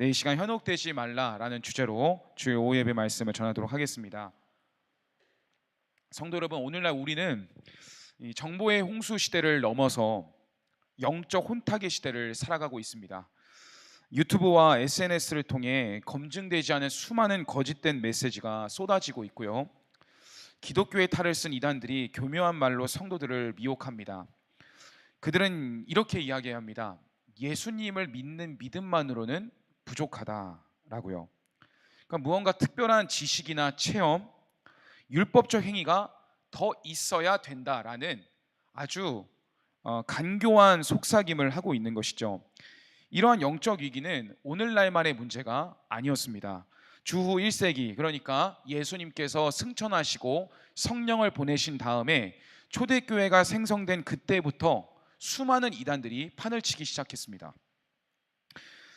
네, 이 시간 현혹되지 말라라는 주제로 주일 오후 예배 말씀을 전하도록 하겠습니다. 성도 여러분, 오늘날 우리는 이 정보의 홍수 시대를 넘어서 영적 혼탁의 시대를 살아가고 있습니다. 유튜브와 SNS를 통해 검증되지 않은 수많은 거짓된 메시지가 쏟아지고 있고요. 기독교의 탈을 쓴 이단들이 교묘한 말로 성도들을 미혹합니다. 그들은 이렇게 이야기합니다. 예수님을 믿는 믿음만으로는 부족하다라고요. 그러니까 무언가 특별한 지식이나 체험, 율법적 행위가 더 있어야 된다라는 아주 간교한 속삭임을 하고 있는 것이죠. 이러한 영적 위기는 오늘날만의 문제가 아니었습니다. 주후 1세기, 그러니까 예수님께서 승천하시고 성령을 보내신 다음에 초대교회가 생성된 그때부터 수많은 이단들이 판을 치기 시작했습니다.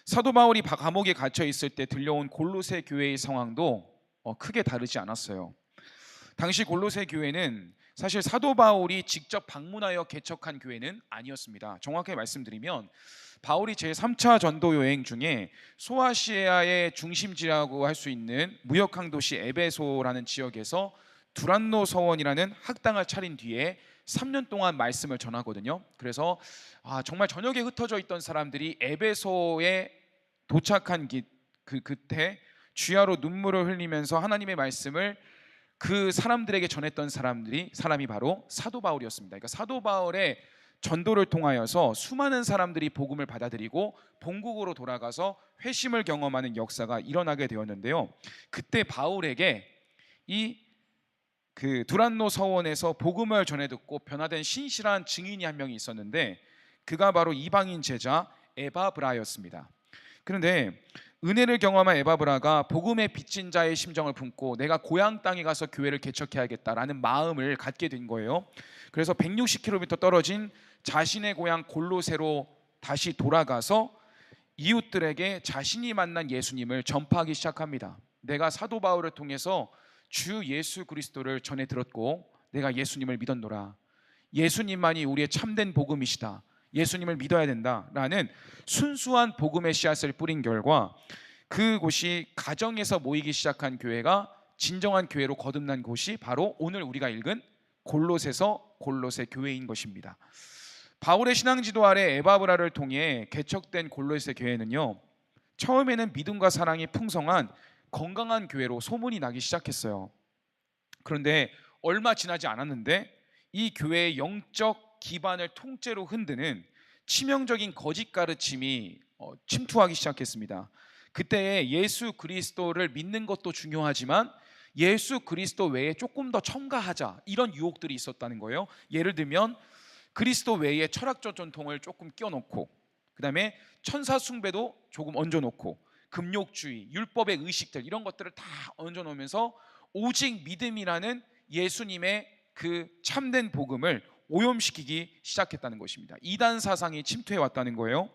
사도 바울이 감옥에 갇혀 있을 때 들려온 골로새 교회의 상황도 크게 다르지 않았어요. 당시 골로새 교회는 사실 사도 바울이 직접 방문하여 개척한 교회는 아니었습니다. 정확하게 말씀드리면 바울이 제3차 전도 여행 중에 소아시아의 중심지라고 할 수 있는 무역항 도시 에베소라는 지역에서 두란노 서원이라는 학당을 차린 뒤에 3년 동안 말씀을 전하거든요. 그래서 정말 저녁에 흩어져 있던 사람들이 에베소에 도착한 그때 주야로 눈물을 흘리면서 하나님의 말씀을 그 사람들에게 전했던 사람이 바로 사도 바울이었습니다. 그러니까 사도 바울의 전도를 통하여서 수많은 사람들이 복음을 받아들이고 본국으로 돌아가서 회심을 경험하는 역사가 일어나게 되었는데요. 그때 바울에게 그 두란노 서원에서 복음을 전해 듣고 변화된 신실한 증인이 한 명이 있었는데 그가 바로 이방인 제자 에바브라였습니다. 그런데 은혜를 경험한 에바브라가 복음에 빚진 자의 심정을 품고 내가 고향 땅에 가서 교회를 개척해야겠다라는 마음을 갖게 된 거예요. 그래서 160km 떨어진 자신의 고향 골로새로 다시 돌아가서 이웃들에게 자신이 만난 예수님을 전파하기 시작합니다. 내가 사도 바울을 통해서 주 예수 그리스도를 전해 들었고 내가 예수님을 믿었노라. 예수님만이 우리의 참된 복음이시다. 예수님을 믿어야 된다라는 순수한 복음의 씨앗을 뿌린 결과 그곳이 가정에서 모이기 시작한 교회가 진정한 교회로 거듭난 곳이 바로 오늘 우리가 읽은 골로새 교회인 것입니다. 바울의 신앙지도 아래 에바브라를 통해 개척된 골로새 교회는요, 처음에는 믿음과 사랑이 풍성한 건강한 교회로 소문이 나기 시작했어요. 그런데 얼마 지나지 않았는데 이 교회의 영적 기반을 통째로 흔드는 치명적인 거짓 가르침이 침투하기 시작했습니다. 그때 예수 그리스도를 믿는 것도 중요하지만 예수 그리스도 외에 조금 더 첨가하자, 이런 유혹들이 있었다는 거예요. 예를 들면 그리스도 외에 철학적 전통을 조금 끼워놓고, 그 다음에 천사 숭배도 조금 얹어놓고, 금욕주의, 율법의 의식들, 이런 것들을 다 얹어놓으면서 오직 믿음이라는 예수님의 그 참된 복음을 오염시키기 시작했다는 것입니다. 이단 사상이 침투해 왔다는 거예요.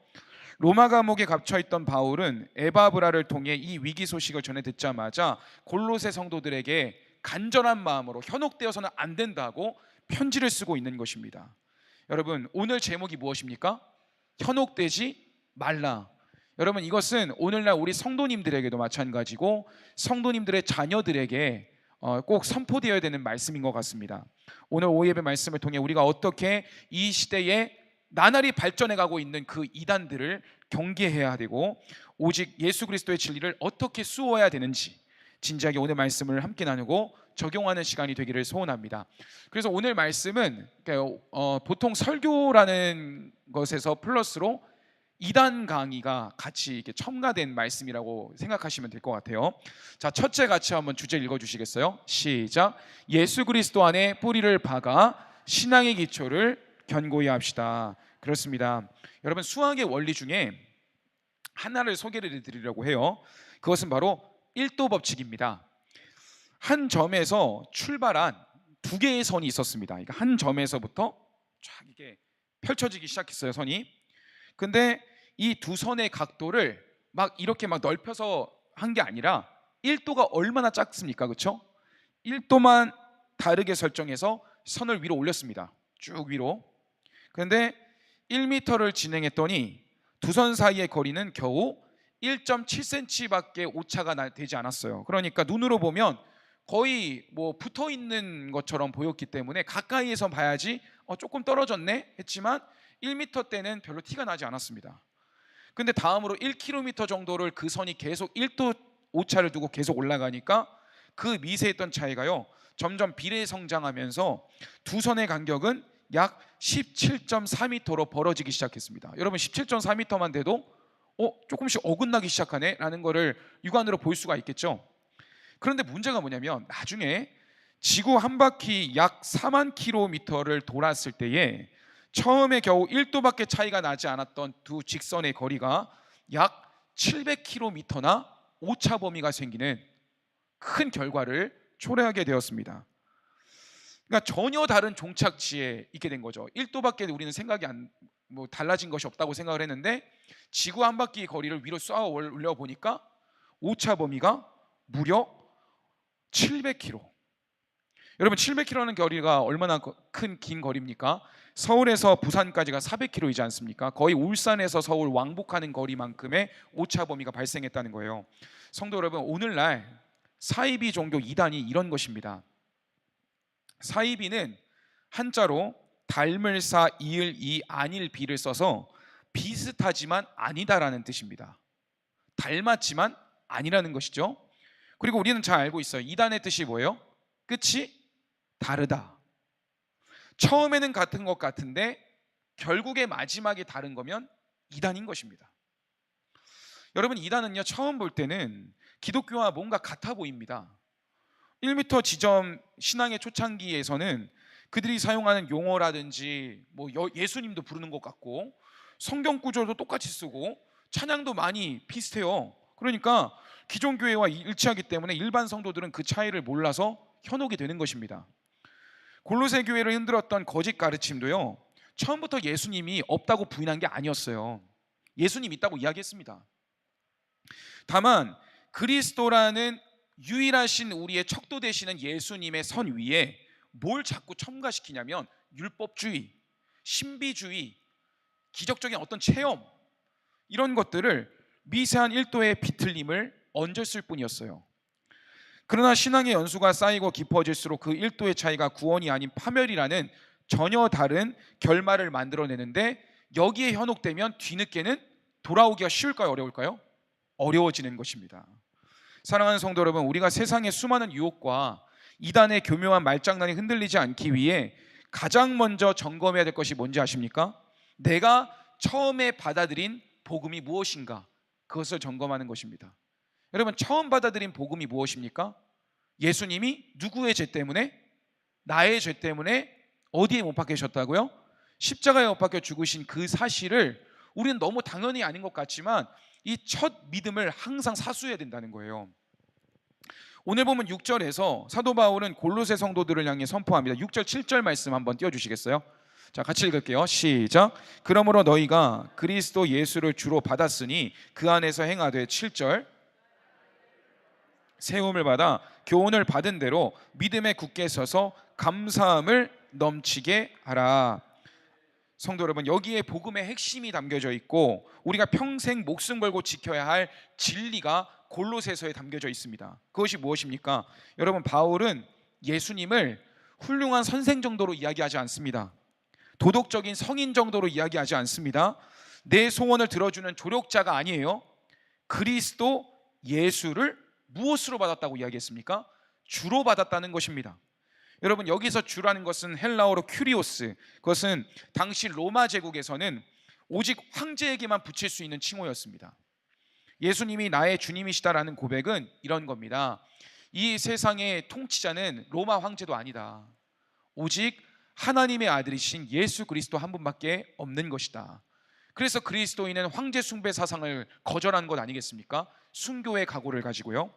로마 감옥에 갇혀있던 바울은 에바브라를 통해 이 위기 소식을 전해 듣자마자 골로새 성도들에게 간절한 마음으로 현혹되어서는 안 된다고 편지를 쓰고 있는 것입니다. 여러분, 오늘 제목이 무엇입니까? 현혹되지 말라. 여러분, 이것은 오늘날 우리 성도님들에게도 마찬가지고 성도님들의 자녀들에게 꼭 선포되어야 되는 말씀인 것 같습니다. 오늘 오후 예배 말씀을 통해 우리가 어떻게 이 시대에 나날이 발전해가고 있는 그 이단들을 경계해야 되고 오직 예수 그리스도의 진리를 어떻게 쑤어야 되는지 진지하게 오늘 말씀을 함께 나누고 적용하는 시간이 되기를 소원합니다. 그래서 오늘 말씀은 보통 설교라는 것에서 플러스로 이단 강의가 같이 이렇게 첨가된 말씀이라고 생각하시면 될 것 같아요. 자, 첫째 같이 한번 주제 읽어주시겠어요? 시작. 예수 그리스도 안에 뿌리를 박아 신앙의 기초를 견고히 합시다. 그렇습니다. 여러분, 수학의 원리 중에 하나를 소개를 해드리려고 해요. 그것은 바로 1도 법칙입니다. 한 점에서 출발한 두 개의 선이 있었습니다. 그러니까 한 점에서부터 쫙 이게 펼쳐지기 시작했어요, 선이. 근데 이 두 선의 각도를 이렇게 넓혀서 한 게 아니라 1도가 얼마나 작습니까? 그렇죠? 1도만 다르게 설정해서 선을 위로 올렸습니다. 쭉 위로. 그런데 1m를 진행했더니 두 선 사이의 거리는 겨우 1.7cm밖에 오차가 되지 않았어요. 그러니까 눈으로 보면 거의 뭐 붙어 있는 것처럼 보였기 때문에 가까이에서 봐야지 조금 떨어졌네 했지만 1m대는 별로 티가 나지 않았습니다. 근데 다음으로 1km 정도를 그 선이 계속 1도 오차를 두고 계속 올라가니까 그 미세했던 차이가요 점점 비례 성장하면서 두 선의 간격은 약 17.4m로 벌어지기 시작했습니다. 여러분 17.4m만 돼도 조금씩 어긋나기 시작하네 라는 거를 육안으로 볼 수가 있겠죠. 그런데 문제가 뭐냐면 나중에 지구 한 바퀴 약 4만 킬로미터를 돌았을 때에 처음에 겨우 1도밖에 차이가 나지 않았던 두 직선의 거리가 약 700km나 오차 범위가 생기는 큰 결과를 초래하게 되었습니다. 그러니까 전혀 다른 종착지에 있게 된 거죠. 1도밖에 우리는 생각이 달라진 것이 없다고 생각을 했는데 지구 한 바퀴 거리를 위로 쏘아 올려 보니까 오차 범위가 무려 700km. 여러분 700km는 거리가 얼마나 큰 긴 거리입니까? 서울에서 부산까지가 400km이지 않습니까? 거의 울산에서 서울 왕복하는 거리만큼의 오차 범위가 발생했다는 거예요. 성도 여러분, 오늘날 사이비 종교 이단이 이런 것입니다. 사이비는 한자로 닮을 사 이을 이 아닐 비를 써서 비슷하지만 아니다라는 뜻입니다. 닮았지만 아니라는 것이죠. 그리고 우리는 잘 알고 있어요. 이단의 뜻이 뭐예요? 끝이 다르다. 처음에는 같은 것 같은데 결국에 마지막에 다른 거면 이단인 것입니다. 여러분, 이단은요 처음 볼 때는 기독교와 뭔가 같아 보입니다. 1m 지점 신앙의 초창기에서는 그들이 사용하는 용어라든지 예수님도 부르는 것 같고 성경 구절도 똑같이 쓰고 찬양도 많이 비슷해요. 그러니까 기존 교회와 일치하기 때문에 일반 성도들은 그 차이를 몰라서 현혹이 되는 것입니다. 골로새 교회를 흔들었던 거짓 가르침도요 처음부터 예수님이 없다고 부인한 게 아니었어요. 예수님 있다고 이야기했습니다. 다만 그리스도라는 유일하신 우리의 척도 되시는 예수님의 선 위에 뭘 자꾸 첨가시키냐면 율법주의, 신비주의, 기적적인 어떤 체험, 이런 것들을 미세한 1도의 비틀림을 얹었을 뿐이었어요. 그러나 신앙의 연수가 쌓이고 깊어질수록 그 1도의 차이가 구원이 아닌 파멸이라는 전혀 다른 결말을 만들어내는데, 여기에 현혹되면 뒤늦게는 돌아오기가 쉬울까요? 어려울까요? 어려워지는 것입니다. 사랑하는 성도 여러분, 우리가 세상의 수많은 유혹과 이단의 교묘한 말장난이 흔들리지 않기 위해 가장 먼저 점검해야 될 것이 뭔지 아십니까? 내가 처음에 받아들인 복음이 무엇인가, 그것을 점검하는 것입니다. 여러분, 처음 받아들인 복음이 무엇입니까? 예수님이 누구의 죄 때문에? 나의 죄 때문에 어디에 못 박히셨다고요? 십자가에 못 박혀 죽으신 그 사실을 우리는 너무 당연히 아닌 것 같지만 이 첫 믿음을 항상 사수해야 된다는 거예요. 오늘 보면 6절에서 사도 바울은 골로새 성도들을 향해 선포합니다. 6절 7절 말씀 한번 띄워주시겠어요? 자, 같이 읽을게요. 시작. 그러므로 너희가 그리스도 예수를 주로 받았으니 그 안에서 행하되 7절 세움을 받아 교훈을 받은 대로 믿음에 굳게 서서 감사함을 넘치게 하라. 성도 여러분, 여기에 복음의 핵심이 담겨져 있고 우리가 평생 목숨 걸고 지켜야 할 진리가 골로새서에 담겨져 있습니다. 그것이 무엇입니까? 여러분, 바울은 예수님을 훌륭한 선생 정도로 이야기하지 않습니다. 도덕적인 성인 정도로 이야기하지 않습니다. 내 소원을 들어주는 조력자가 아니에요. 그리스도 예수를 무엇으로 받았다고 이야기했습니까? 주로 받았다는 것입니다. 여러분, 여기서 주라는 것은 헬라어로 큐리오스, 그것은 당시 로마 제국에서는 오직 황제에게만 붙일 수 있는 칭호였습니다. 예수님이 나의 주님이시다라는 고백은 이런 겁니다. 이 세상의 통치자는 로마 황제도 아니다. 오직 하나님의 아들이신 예수 그리스도 한 분밖에 없는 것이다. 그래서 그리스도인은 황제 숭배 사상을 거절한 것 아니겠습니까? 순교의 각오를 가지고요.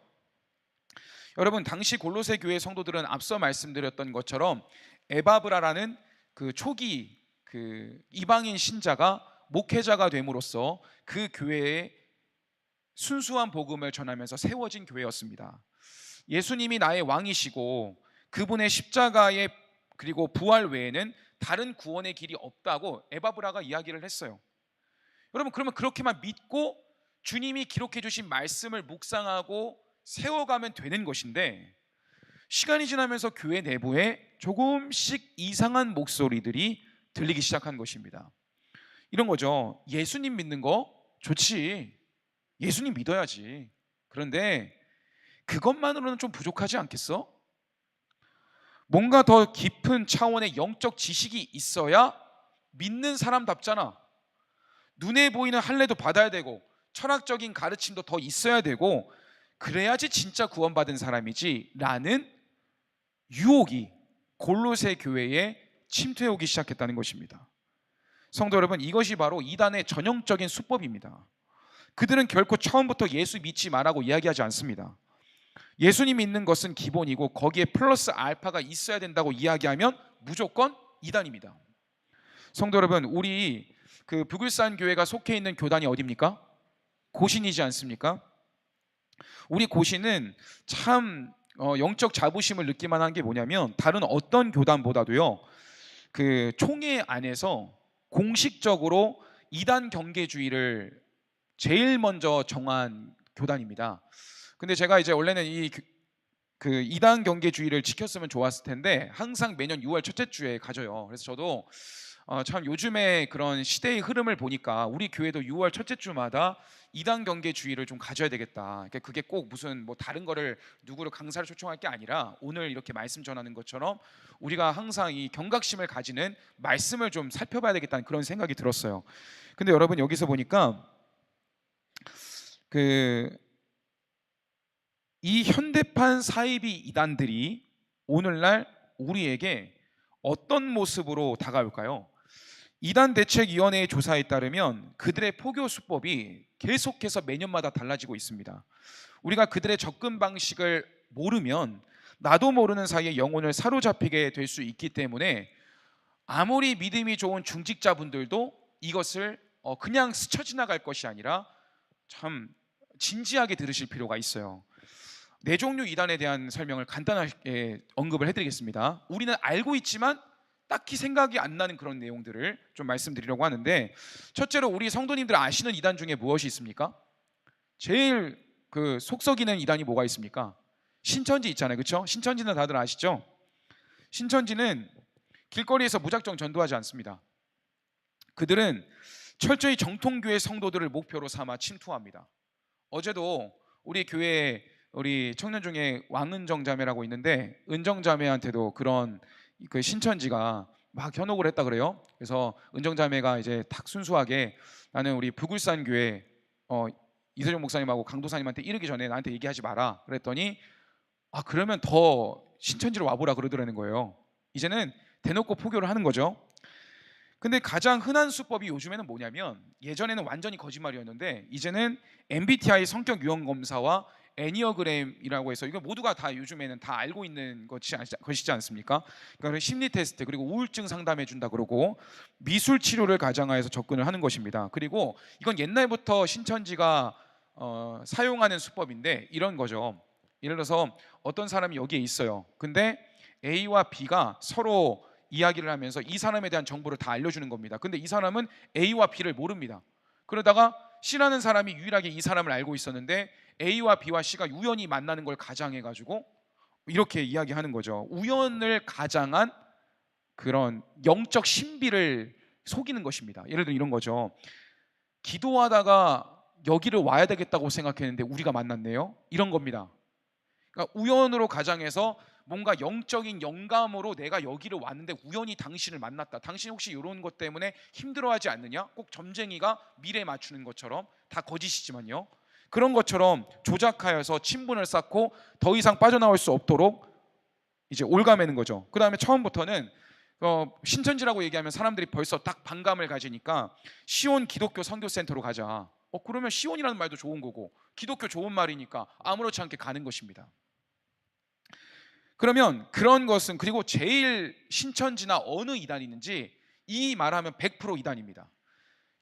여러분, 당시 골로새 교회 성도들은 앞서 말씀드렸던 것처럼 에바브라라는 그 초기 이방인 신자가 목회자가 됨으로써 그 교회에 순수한 복음을 전하면서 세워진 교회였습니다. 예수님이 나의 왕이시고 그분의 십자가의 그리고 부활 외에는 다른 구원의 길이 없다고 에바브라가 이야기를 했어요. 여러분, 그러면 그렇게만 믿고 주님이 기록해 주신 말씀을 묵상하고 세워가면 되는 것인데, 시간이 지나면서 교회 내부에 조금씩 이상한 목소리들이 들리기 시작한 것입니다. 이런 거죠. 예수님 믿는 거 좋지, 예수님 믿어야지. 그런데 그것만으로는 좀 부족하지 않겠어? 뭔가 더 깊은 차원의 영적 지식이 있어야 믿는 사람답잖아. 눈에 보이는 할례도 받아야 되고 철학적인 가르침도 더 있어야 되고 그래야지 진짜 구원받은 사람이지 라는 유혹이 골로새 교회에 침투해오기 시작했다는 것입니다. 성도 여러분, 이것이 바로 이단의 전형적인 수법입니다. 그들은 결코 처음부터 예수 믿지 말라고 이야기하지 않습니다. 예수님 믿는 것은 기본이고 거기에 플러스 알파가 있어야 된다고 이야기하면 무조건 이단입니다. 성도 여러분, 우리 그 부글산 교회가 속해 있는 교단이 어디입니까? 고신이지 않습니까? 우리 고신은 참 영적 자부심을 느낄 만한 게 뭐냐면, 다른 어떤 교단보다도요, 그 총회 안에서 공식적으로 이단 경계주의를 제일 먼저 정한 교단입니다. 근데 제가 이제 원래는 그 이단 경계주의를 지켰으면 좋았을 텐데 항상 매년 6월 첫째 주에 가져요. 그래서 저도 참 요즘에 그런 시대의 흐름을 보니까 우리 교회도 6월 첫째 주마다 이단 경계주의를 좀 가져야 되겠다. 그러니까 그게 꼭 무슨 뭐 다른 거를 누구를 강사를 초청할 게 아니라 오늘 이렇게 말씀 전하는 것처럼 우리가 항상 이 경각심을 가지는 말씀을 좀 살펴봐야 되겠다는 그런 생각이 들었어요. 근데 여러분, 여기서 보니까 이 현대판 사이비 이단들이 오늘날 우리에게 어떤 모습으로 다가올까요? 이단대책위원회의 조사에 따르면 그들의 포교 수법이 계속해서 매년마다 달라지고 있습니다. 우리가 그들의 접근 방식을 모르면 나도 모르는 사이에 영혼을 사로잡히게 될 수 있기 때문에 아무리 믿음이 좋은 중직자분들도 이것을 그냥 스쳐 지나갈 것이 아니라 참 진지하게 들으실 필요가 있어요. 네 종류 이단에 대한 설명을 간단하게 언급을 해드리겠습니다. 우리는 알고 있지만 딱히 생각이 안 나는 그런 내용들을 좀 말씀드리려고 하는데, 첫째로 우리 성도님들 아시는 이단 중에 무엇이 있습니까? 제일 그 속썩이는 이단이 뭐가 있습니까? 신천지 있잖아요, 그렇죠? 신천지는 다들 아시죠? 신천지는 길거리에서 무작정 전도하지 않습니다. 그들은 철저히 정통교회 성도들을 목표로 삼아 침투합니다. 어제도 우리 교회에 우리 청년 중에 왕은정 자매라고 있는데, 은정 자매한테도 그런 그 신천지가 막 현혹을 했다 그래요. 그래서 은정 자매가 이제 딱 순수하게 나는 우리 부굴산 교회 이세종 목사님하고 강도사님한테 이르기 전에 나한테 얘기하지 마라 그랬더니, 그러면 더 신천지로 와보라 그러더라는 거예요. 이제는 대놓고 포교를 하는 거죠. 근데 가장 흔한 수법이 요즘에는 뭐냐면, 예전에는 완전히 거짓말이었는데 이제는 MBTI 성격 유형 검사와 애니어그램이라고 해서, 이거 모두가 다 요즘에는 다 알고 있는 것이지 않습니까? 그러니까 심리 테스트, 그리고 우울증 상담해 준다 그러고 미술 치료를 가장하여서 접근을 하는 것입니다. 그리고 이건 옛날부터 신천지가 사용하는 수법인데 이런 거죠. 예를 들어서 어떤 사람이 여기에 있어요. 근데 A와 B가 서로 이야기를 하면서 이 사람에 대한 정보를 다 알려주는 겁니다. 근데 이 사람은 A와 B를 모릅니다. 그러다가 C라는 사람이 유일하게 이 사람을 알고 있었는데 A와 B와 C가 우연히 만나는 걸 가장해가지고 이렇게 이야기하는 거죠. 우연을 가장한 그런 영적 신비를 속이는 것입니다. 예를 들어 이런 거죠. 기도하다가 여기를 와야 되겠다고 생각했는데 우리가 만났네요. 이런 겁니다. 그러니까 우연으로 가장해서 뭔가 영적인 영감으로 내가 여기를 왔는데 우연히 당신을 만났다. 당신 혹시 이런 것 때문에 힘들어하지 않느냐? 꼭 점쟁이가 미래 맞추는 것처럼, 다 거짓이지만요. 그런 것처럼 조작하여서 친분을 쌓고 더 이상 빠져나올 수 없도록 이제 올가매는 거죠. 그 다음에 처음부터는 신천지라고 얘기하면 사람들이 벌써 딱 반감을 가지니까 시온 기독교 선교센터로 가자. 그러면 시온이라는 말도 좋은 거고 기독교 좋은 말이니까 아무렇지 않게 가는 것입니다. 그러면 그런 것은, 그리고 제일 신천지나 어느 이단이 있는지 이 말하면 100% 이단입니다.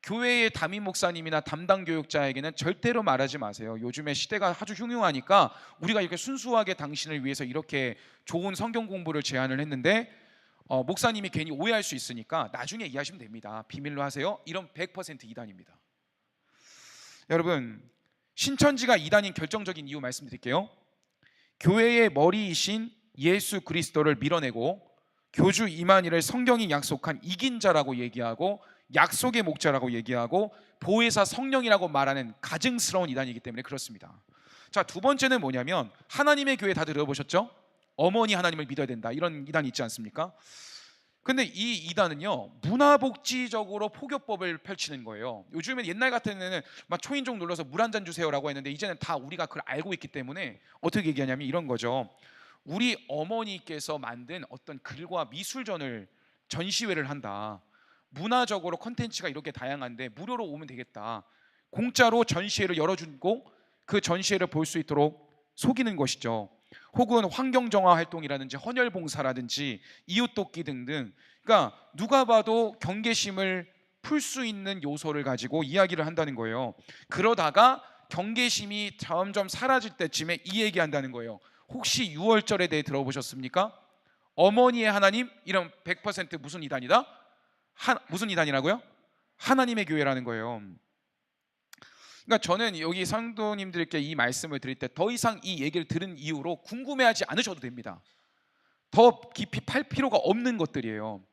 교회의 담임 목사님이나 담당 교육자에게는 절대로 말하지 마세요. 요즘에 시대가 아주 흉흉하니까 우리가 이렇게 순수하게 당신을 위해서 이렇게 좋은 성경 공부를 제안을 했는데 목사님이 괜히 오해할 수 있으니까 나중에 이해하시면 됩니다. 비밀로 하세요. 이런 100% 이단입니다. 여러분, 신천지가 이단인 결정적인 이유 말씀드릴게요. 교회의 머리이신 예수 그리스도를 밀어내고 교주 이만희를 성경이 약속한 이긴 자라고 얘기하고 약속의 목자라고 얘기하고 보혜사 성령이라고 말하는 가증스러운 이단이기 때문에 그렇습니다. 자, 두 번째는 뭐냐면 하나님의 교회 다들 들어보셨죠? 어머니 하나님을 믿어야 된다, 이런 이단이 있지 않습니까? 근데 이 이단은요, 문화복지적으로 포교법을 펼치는 거예요. 요즘엔 옛날 같은 막 초인종 눌러서 물 한 잔 주세요라고 했는데 이제는 다 우리가 그걸 알고 있기 때문에 어떻게 얘기하냐면 이런 거죠. 우리 어머니께서 만든 어떤 글과 미술전을 전시회를 한다. 문화적으로 콘텐츠가 이렇게 다양한데 무료로 오면 되겠다. 공짜로 전시회를 열어주고 그 전시회를 볼 수 있도록 속이는 것이죠. 혹은 환경정화 활동이라든지 헌혈봉사라든지 이웃돕기 등등, 그러니까 누가 봐도 경계심을 풀 수 있는 요소를 가지고 이야기를 한다는 거예요. 그러다가 경계심이 점점 사라질 때쯤에 이 얘기한다는 거예요. 혹시 6월절에 대해 들어보셨습니까? 어머니의 하나님, 이런 100% 무슨 이단이다? 무슨 이단이라고요? 하나님의 교회라는 거예요. 그러니까 저는 여기 성도님들께 이 말씀을 드릴 때 더 이상 이 얘기를 들은 이후로 궁금해하지 않으셔도 됩니다. 더 깊이 팔 필요가 없는 것들이에요.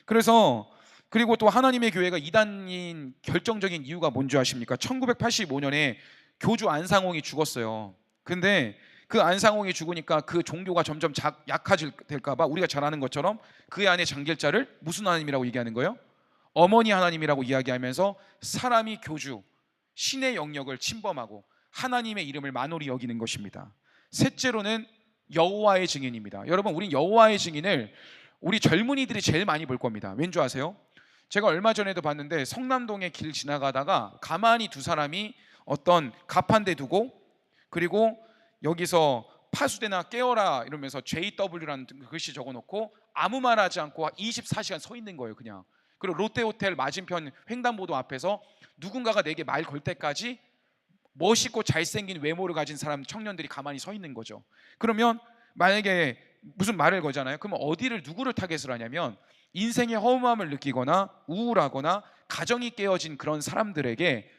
그래서 그리고 또 하나님의 교회가 이단인 결정적인 이유가 뭔지 아십니까? 1985년에 교주 안상홍이 죽었어요. 근데 그 안상홍이 죽으니까 그 종교가 점점 약화될까 봐 우리가 잘 아는 것처럼 그 안에 잠길자를 무슨 하나님이라고 얘기하는 거예요? 어머니 하나님이라고 이야기하면서 사람이 교주, 신의 영역을 침범하고 하나님의 이름을 만홀히 여기는 것입니다. 셋째로는 여호와의 증인입니다. 여러분, 우린 여호와의 증인을 우리 젊은이들이 제일 많이 볼 겁니다. 왠지 아세요? 제가 얼마 전에도 봤는데 성남동에 길 지나가다가 가만히 두 사람이 어떤 가판대 두고, 그리고 여기서 파수대나 깨어라 이러면서 JW라는 글씨 적어놓고 아무 말 하지 않고 24시간 서 있는 거예요, 그냥. 그리고 롯데호텔 맞은편 횡단보도 앞에서 누군가가 내게 말 걸 때까지 멋있고 잘생긴 외모를 가진 사람, 청년들이 가만히 서 있는 거죠. 그러면 만약에 무슨 말을 거잖아요. 그러면 어디를, 누구를 타겟을 하냐면 인생의 허무함을 느끼거나 우울하거나 가정이 깨어진 그런 사람들에게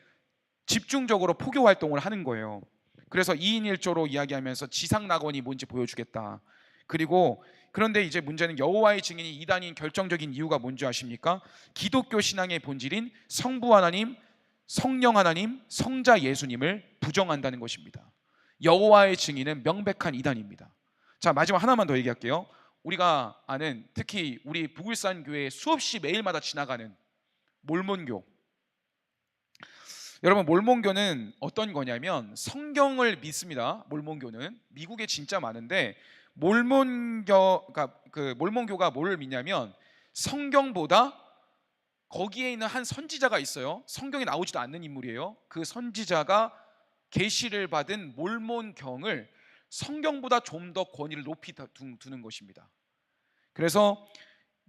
집중적으로 포교 활동을 하는 거예요. 그래서 2인 1조로 이야기하면서 지상낙원이 뭔지 보여주겠다. 그리고 그런데 이제 문제는 여호와의 증인이 이단인 결정적인 이유가 뭔지 아십니까? 기독교 신앙의 본질인 성부 하나님, 성령 하나님, 성자 예수님을 부정한다는 것입니다. 여호와의 증인은 명백한 이단입니다. 자, 마지막 하나만 더 얘기할게요. 우리가 아는, 특히 우리 부글산 교회에 수없이 매일마다 지나가는 몰몬교. 여러분, 몰몬교는 어떤 거냐면 성경을 믿습니다. 몰몬교는 미국에 진짜 많은데 몰몬교가 뭘 믿냐면 성경보다 거기에 있는 한 선지자가 있어요. 성경에 나오지도 않는 인물이에요. 그 선지자가 계시를 받은 몰몬경을 성경보다 좀 더 권위를 높이 두는 것입니다. 그래서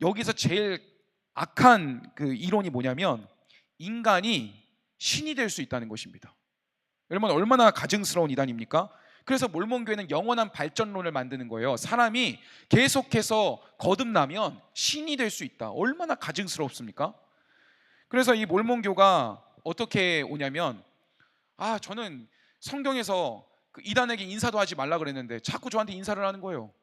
여기서 제일 악한 그 이론이 뭐냐면 인간이 신이 될 수 있다는 것입니다. 여러분, 얼마나 가증스러운 이단입니까? 그래서 몰몬교회는 영원한 발전론을 만드는 거예요. 사람이 계속해서 거듭나면 신이 될 수 있다. 얼마나 가증스럽습니까? 그래서 이 몰몬교가 어떻게 오냐면, 저는 성경에서 그 이단에게 인사도 하지 말라 그랬는데 자꾸 저한테 인사를 하는 거예요.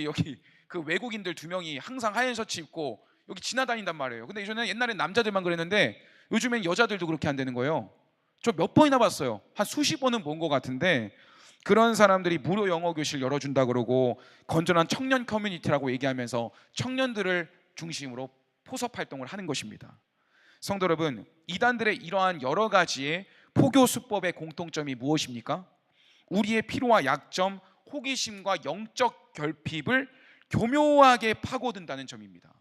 여기 그 외국인들 2명이 항상 하얀 셔츠 입고 여기 지나다닌단 말이에요. 근데 옛날엔 남자들만 그랬는데 요즘엔 여자들도 그렇게 한다는 거예요. 저 몇 번이나 봤어요. 한 수십 번은 본 것 같은데, 그런 사람들이 무료 영어 교실 열어준다 그러고 건전한 청년 커뮤니티라고 얘기하면서 청년들을 중심으로 포섭 활동을 하는 것입니다. 성도 여러분, 이단들의 이러한 여러 가지의 포교 수법의 공통점이 무엇입니까? 우리의 피로와 약점, 호기심과 영적 결핍을 교묘하게 파고든다는 점입니다.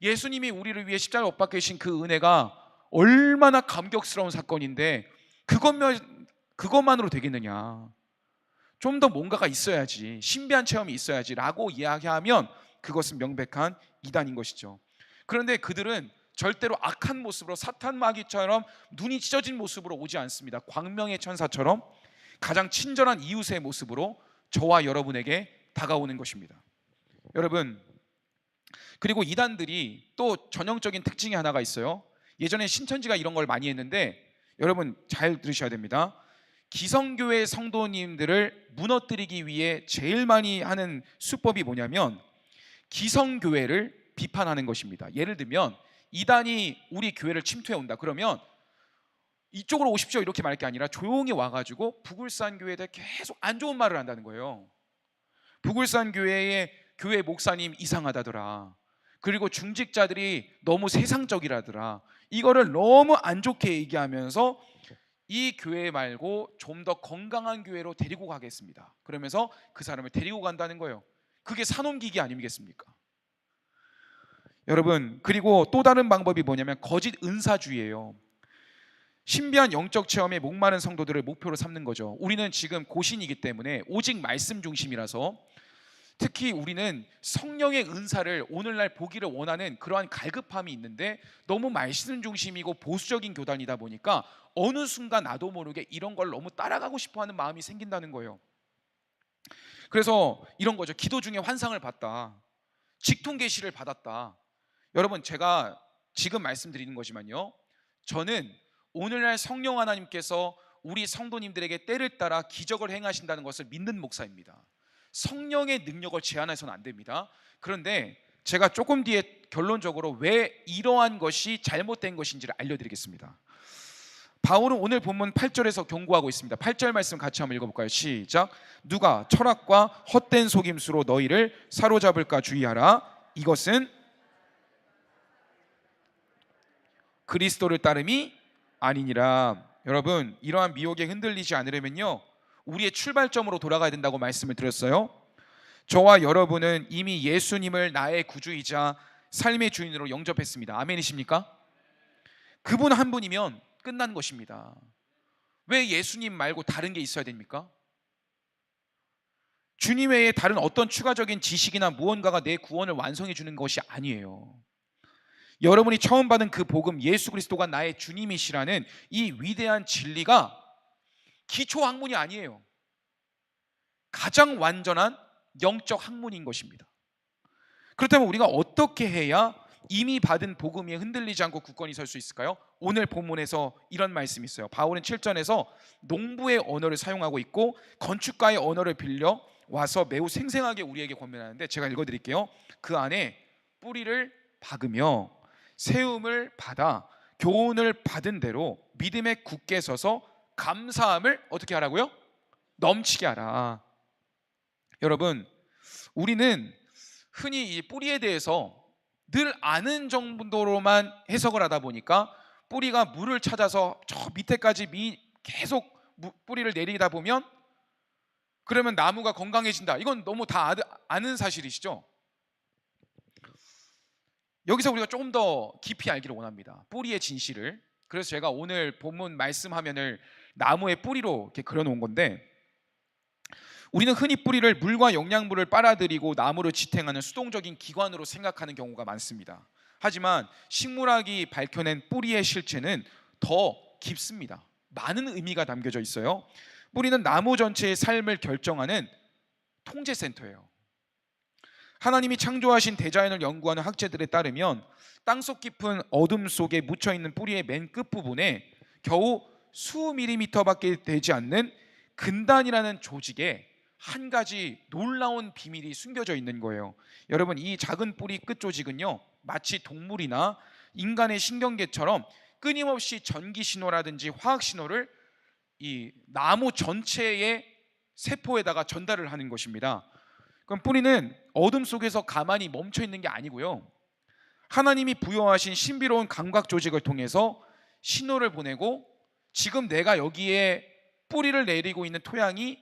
예수님이 우리를 위해 십자가에 못 박혀 계신 그 은혜가 얼마나 감격스러운 사건인데 그것만으로 되겠느냐? 좀 더 뭔가가 있어야지, 신비한 체험이 있어야지 라고 이야기하면 그것은 명백한 이단인 것이죠. 그런데 그들은 절대로 악한 모습으로 사탄 마귀처럼 눈이 찢어진 모습으로 오지 않습니다. 광명의 천사처럼 가장 친절한 이웃의 모습으로 저와 여러분에게 다가오는 것입니다. 여러분, 그리고 이단들이 또 전형적인 특징이 하나가 있어요. 예전에 신천지가 이런 걸 많이 했는데 여러분 잘 들으셔야 됩니다. 기성교회 성도님들을 무너뜨리기 위해 제일 많이 하는 수법이 뭐냐면 기성교회를 비판하는 것입니다. 예를 들면 이단이 우리 교회를 침투해 온다 그러면 이쪽으로 오십시오 이렇게 말할 게 아니라 조용히 와가지고 부굴산 교회에 대해 계속 안 좋은 말을 한다는 거예요. 부굴산 교회의 교회 목사님 이상하다더라, 그리고 중직자들이 너무 세상적이라더라, 이거를 너무 안 좋게 얘기하면서 이 교회 말고 좀 더 건강한 교회로 데리고 가겠습니다. 그러면서 그 사람을 데리고 간다는 거예요. 그게 산업기기 아니겠습니까? 여러분, 그리고 또 다른 방법이 뭐냐면 거짓 은사주의예요. 신비한 영적 체험에 목마른 성도들을 목표로 삼는 거죠. 우리는 지금 고신이기 때문에 오직 말씀 중심이라서, 특히 우리는 성령의 은사를 오늘날 보기를 원하는 그러한 갈급함이 있는데 너무 말씀 중심이고 보수적인 교단이다 보니까 어느 순간 나도 모르게 이런 걸 너무 따라가고 싶어하는 마음이 생긴다는 거예요. 그래서 이런 거죠. 기도 중에 환상을 봤다, 직통 계시를 받았다. 여러분, 제가 지금 말씀드리는 거지만요, 저는 오늘날 성령 하나님께서 우리 성도님들에게 때를 따라 기적을 행하신다는 것을 믿는 목사입니다. 성령의 능력을 제한해서는 안 됩니다. 그런데 제가 조금 뒤에 결론적으로 왜 이러한 것이 잘못된 것인지를 알려드리겠습니다. 바울은 오늘 본문 8절에서 경고하고 있습니다. 8절 말씀 같이 한번 읽어볼까요? 시작. 누가 철학과 헛된 속임수로 너희를 사로잡을까 주의하라. 이것은 그리스도를 따름이 아니니라. 여러분, 이러한 미혹에 흔들리지 않으려면요, 우리의 출발점으로 돌아가야 된다고 말씀을 드렸어요. 저와 여러분은 이미 예수님을 나의 구주이자 삶의 주인으로 영접했습니다. 아멘이십니까? 그분 한 분이면 끝난 것입니다. 왜 예수님 말고 다른 게 있어야 됩니까? 주님 외에 다른 어떤 추가적인 지식이나 무언가가 내 구원을 완성해 주는 것이 아니에요. 여러분이 처음 받은 그 복음, 예수 그리스도가 나의 주님이시라는 이 위대한 진리가 기초 학문이 아니에요. 가장 완전한 영적 학문인 것입니다. 그렇다면 우리가 어떻게 해야 이미 받은 복음에 흔들리지 않고 굳건히 설 수 있을까요? 오늘 본문에서 이런 말씀이 있어요. 바울은 7절에서 농부의 언어를 사용하고 있고 건축가의 언어를 빌려 와서 매우 생생하게 우리에게 권면하는데, 제가 읽어드릴게요. 그 안에 뿌리를 박으며 세움을 받아 교훈을 받은 대로 믿음에 굳게 서서 감사함을 어떻게 하라고요? 넘치게 하라. 여러분, 우리는 흔히 이 뿌리에 대해서 늘 아는 정도로만 해석을 하다 보니까 뿌리가 물을 찾아서 저 밑에까지 계속 뿌리를 내리다 보면 그러면 나무가 건강해진다, 이건 너무 다 아는 사실이시죠? 여기서 우리가 조금 더 깊이 알기를 원합니다. 뿌리의 진실을. 그래서 제가 오늘 본문 말씀 화면을 나무의 뿌리로 이렇게 그려놓은 건데, 우리는 흔히 뿌리를 물과 영양분을 빨아들이고 나무를 지탱하는 수동적인 기관으로 생각하는 경우가 많습니다. 하지만 식물학이 밝혀낸 뿌리의 실체는 더 깊습니다. 많은 의미가 담겨져 있어요. 뿌리는 나무 전체의 삶을 결정하는 통제센터예요. 하나님이 창조하신 대자연을 연구하는 학자들에 따르면 땅속 깊은 어둠 속에 묻혀있는 뿌리의 맨 끝부분에 겨우 수 밀리미터밖에 되지 않는 근단이라는 조직에 한 가지 놀라운 비밀이 숨겨져 있는 거예요. 여러분, 이 작은 뿌리 끝 조직은요, 마치 동물이나 인간의 신경계처럼 끊임없이 전기 신호라든지 화학 신호를 이 나무 전체의 세포에다가 전달을 하는 것입니다. 그럼 뿌리는 어둠 속에서 가만히 멈춰 있는 게 아니고요, 하나님이 부여하신 신비로운 감각 조직을 통해서 신호를 보내고 지금 내가 여기에 뿌리를 내리고 있는 토양이